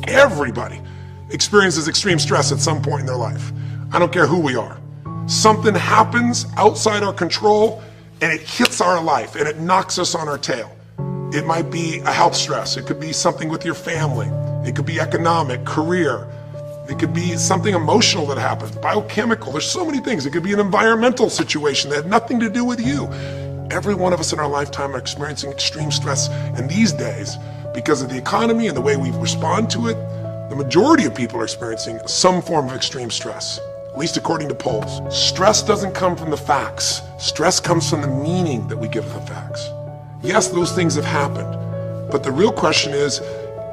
Everybody experiences extreme stress at some point in their life. I don't care who we are. Something happens outside our control and it hits our life and it knocks us on our tail. It might be a health stress. It could be something with your family. It could be economic, career. It could be something emotional that happens, biochemical. There's so many things. It could be an environmental situation that had nothing to do with you. Every one of us in our lifetime are experiencing extreme stress. And these days, because of the economy and the way we respond to it, the majority of people are experiencing some form of extreme stress, at least according to polls. Stress doesn't come from the facts. Stress comes from the meaning that we give the facts. Yes, those things have happened, but the real question is,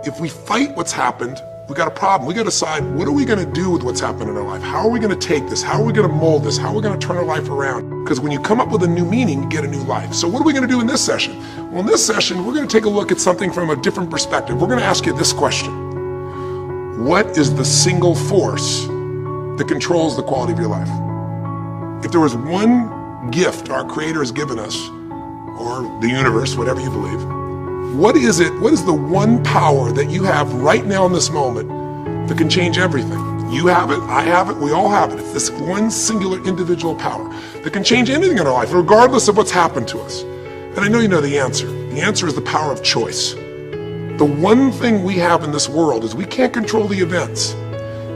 if we fight what's happened, we got a problem. We got to decide, what are we going to do with what's happened in our life? How are we going to take this? How are we going to mold this? How are we going to turn our life around? Because when you come up with a new meaning, you get a new life. So what are we going to do in this session? Well, in this session, we're going to take a look at something from a different perspective. We're going to ask you this question. What is the single force that controls the quality of your life? If there was one gift our Creator has given us, or the universe, whatever you believe, what is it? What is the one power that you have right now in this moment that can change everything? You have it, I have it, we all have it. It's this one singular individual power that can change anything in our life, regardless of what's happened to us. And I know you know the answer. The answer is the power of choice. The one thing we have in this world is we can't control the events,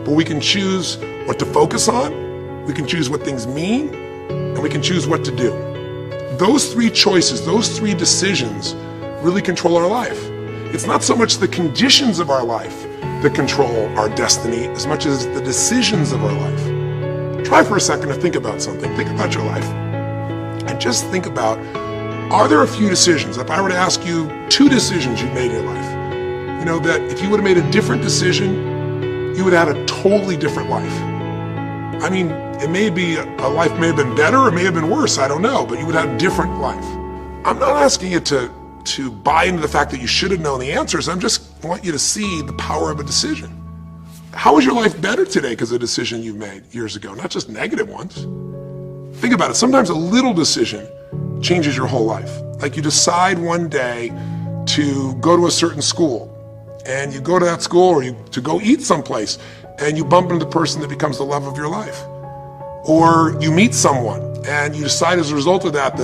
but we can choose what to focus on, we can choose what things mean, and we can choose what to do. Those three choices, those three decisions really control our life. It's not so much the conditions of our life that control our destiny as much as the decisions of our life. Try for a second to think about something. Think about your life. And just think about, are there a few decisions? If I were to ask you 2 decisions you've made in your life, you know, that if you would have made a different decision, you would have had a totally different life. I mean, it may be a life may have been better or may have been worse, I don't know, but you would have a different life. I'm not asking you to buy into the fact that you should have known the answers. I just want you to see the power of a decision. How is your life better today because of a decision you made years ago, not just negative ones? Think about it. Sometimes a little decision changes your whole life. Like you decide one day to go to a certain school, and you go to that school, or to go eat someplace, and you bump into the person that becomes the love of your life. Or you meet someone and you decide as a result of that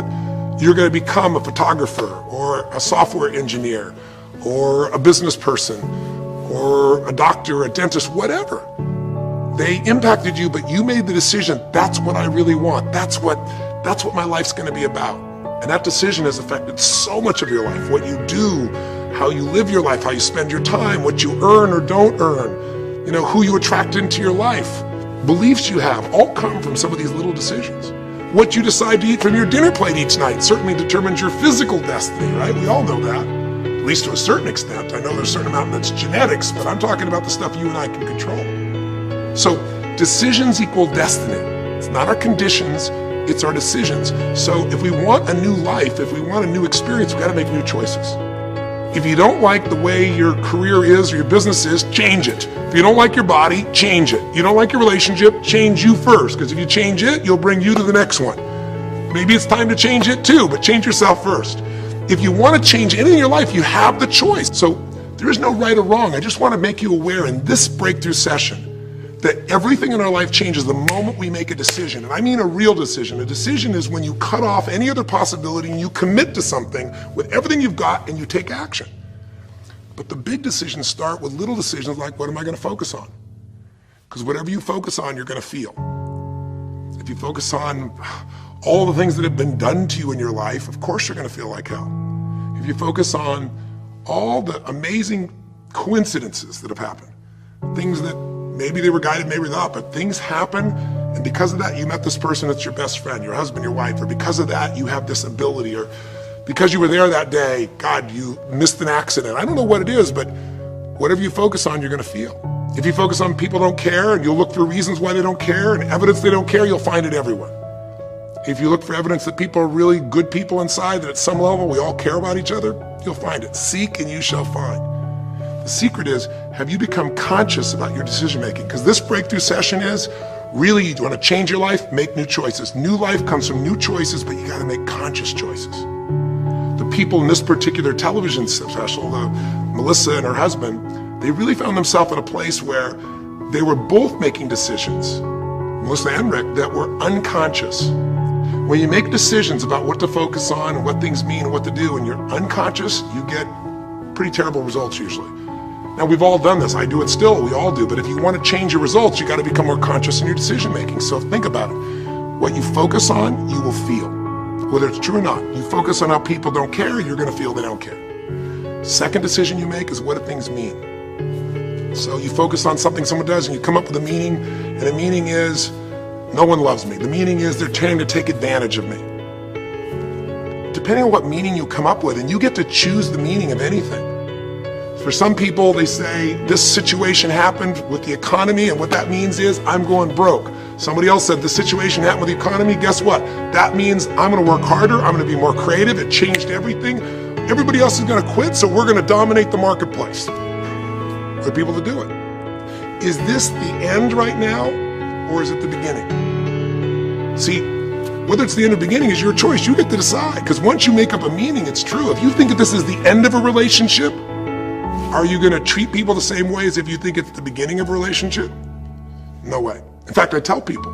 you're going to become a photographer or a software engineer or a business person or a doctor, a dentist, whatever. They impacted you, but you made the decision, that's what I really want. That's what my life's going to be about. And that decision has affected so much of your life, what you do, how you live your life, how you spend your time, what you earn or don't earn, you know, who you attract into your life. Beliefs you have all come from some of these little decisions. What you decide to eat from your dinner plate each night certainly determines your physical destiny, right? We all know that, at least to a certain extent. I know there's a certain amount that's genetics, but I'm talking about the stuff you and I can control. So decisions equal destiny. It's not our conditions, it's our decisions. So if we want a new life, if we want a new experience, we got to make new choices. If you don't like the way your career is or your business is, change it. If you don't like your body, change it. You don't like your relationship, change you first, because if you change it, you'll bring you to the next one. Maybe it's time to change it too, but change yourself first. If you want to change anything in your life, you have the choice. So there is no right or wrong. I just want to make you aware in this breakthrough session that everything in our life changes the moment we make a decision. And I mean a real decision. A decision is when you cut off any other possibility and you commit to something with everything you've got and you take action. But the big decisions start with little decisions like, what am I going to focus on? Because whatever you focus on, you're going to feel. If you focus on all the things that have been done to you in your life, of course you're going to feel like hell. If you focus on all the amazing coincidences that have happened, things that maybe they were guided, maybe not, but things happen, and because of that, you met this person that's your best friend, your husband, your wife, or because of that, you have this ability, or because you were there that day, God, you missed an accident. I don't know what it is, but whatever you focus on, you're going to feel. If you focus on people don't care, and you'll look for reasons why they don't care, and evidence they don't care, you'll find it everywhere. If you look for evidence that people are really good people inside, that at some level we all care about each other, you'll find it. Seek and you shall find. The secret is, have you become conscious about your decision making? Because this breakthrough session is, really, you want to change your life, make new choices. New life comes from new choices, but you got to make conscious choices. The people in this particular television special, Melissa and her husband, they really found themselves in a place where they were both making decisions, Melissa and Rick, that were unconscious. When you make decisions about what to focus on and what things mean and what to do, and you're unconscious, you get pretty terrible results usually. Now, we've all done this. I do it still. We all do. But if you want to change your results, you got to become more conscious in your decision making. So think about it. What you focus on, you will feel. Whether it's true or not. You focus on how people don't care, you're going to feel they don't care. Second decision you make is what do things mean. So you focus on something someone does and you come up with a meaning, and the meaning is no one loves me. The meaning is they're trying to take advantage of me. Depending on what meaning you come up with, and you get to choose the meaning of anything. For some people, they say this situation happened with the economy, and what that means is I'm going broke. Somebody else said the situation happened with the economy. Guess what? That means I'm going to work harder. I'm going to be more creative. It changed everything. Everybody else is going to quit, so we're going to dominate the marketplace. There are people that do it. Is this the end right now, or is it the beginning? See, whether it's the end or beginning is your choice. You get to decide, because once you make up a meaning, it's true. If you think that this is the end of a relationship, are you going to treat people the same way as if you think it's the beginning of a relationship? No way. In fact, I tell people,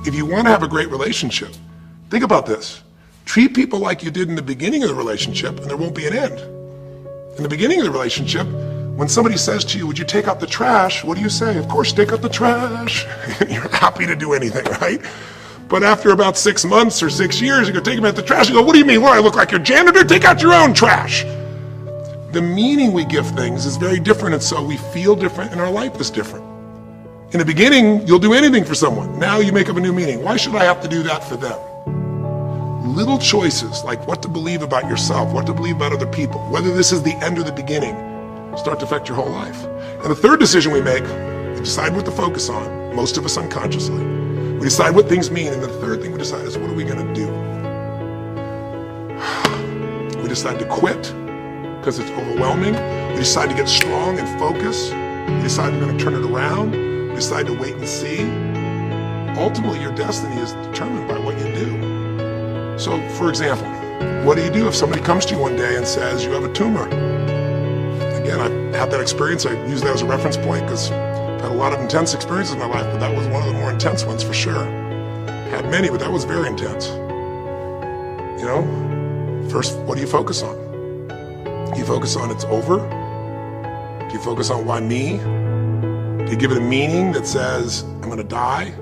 if you want to have a great relationship, think about this. Treat people like you did in the beginning of the relationship, and there won't be an end. In the beginning of the relationship, when somebody says to you, would you take out the trash? What do you say? Of course, take out the trash. You're happy to do anything, right? But after about 6 months or 6 years, you go take them out the trash. You go, what do you mean? What, I look like your janitor? Take out your own trash. The meaning we give things is very different, and so we feel different, and our life is different. In the beginning, you'll do anything for someone. Now you make up a new meaning. Why should I have to do that for them? Little choices, like what to believe about yourself, what to believe about other people, whether this is the end or the beginning, start to affect your whole life. And the third decision we make, we decide what to focus on, most of us unconsciously. We decide what things mean, and the third thing we decide is what are we going to do? We decide to quit because it's overwhelming. We decide to get strong and focus. We decide we're going to turn it around. We decide to wait and see. Ultimately, your destiny is determined by what you do. So, for example, what do you do if somebody comes to you one day and says you have a tumor? Again, I've had that experience. I use that as a reference point because I've had a lot of intense experiences in my life, but that was one of the more intense ones for sure. Had many, but that was very intense. You know, first, what do you focus on? Do you focus on it's over? Do you focus on why me? Do you give it a meaning that says, I'm going to die?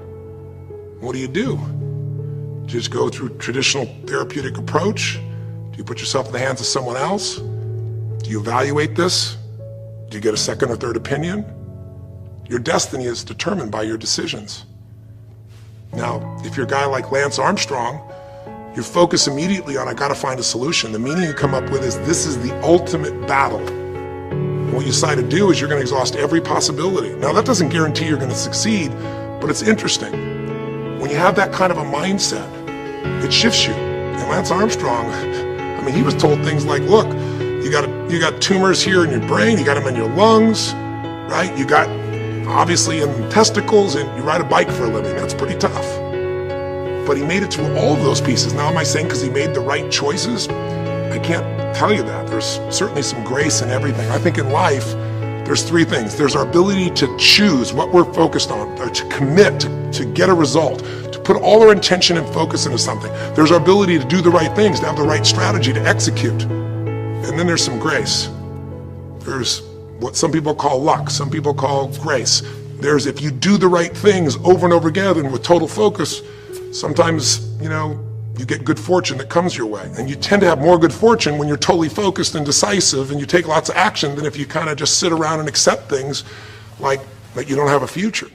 What do? Do you just go through traditional therapeutic approach? Do you put yourself in the hands of someone else? Do you evaluate this? Do you get a second or third opinion? Your destiny is determined by your decisions. Now, if you're a guy like Lance Armstrong, you focus immediately on, I gotta find a solution. The meaning you come up with is, this is the ultimate battle. And what you decide to do is you're gonna exhaust every possibility. Now, that doesn't guarantee you're gonna succeed, but it's interesting. When you have that kind of a mindset, it shifts you. And Lance Armstrong, I mean, he was told things like, look, you got tumors here in your brain, you got them in your lungs, right? You got, obviously, in testicles, and you ride a bike for a living. That's pretty tough. But he made it through all of those pieces. Now, am I saying because he made the right choices? I can't tell you that. There's certainly some grace in everything. I think in life, there's three things. There's our ability to choose what we're focused on, or to commit, to get a result, to put all our intention and focus into something. There's our ability to do the right things, to have the right strategy, to execute. And then there's some grace. There's what some people call luck, some people call grace. There's if you do the right things over and over again and with total focus, sometimes, you get good fortune that comes your way. And you tend to have more good fortune when you're totally focused and decisive and you take lots of action than if you kind of just sit around and accept things like that you don't have a future.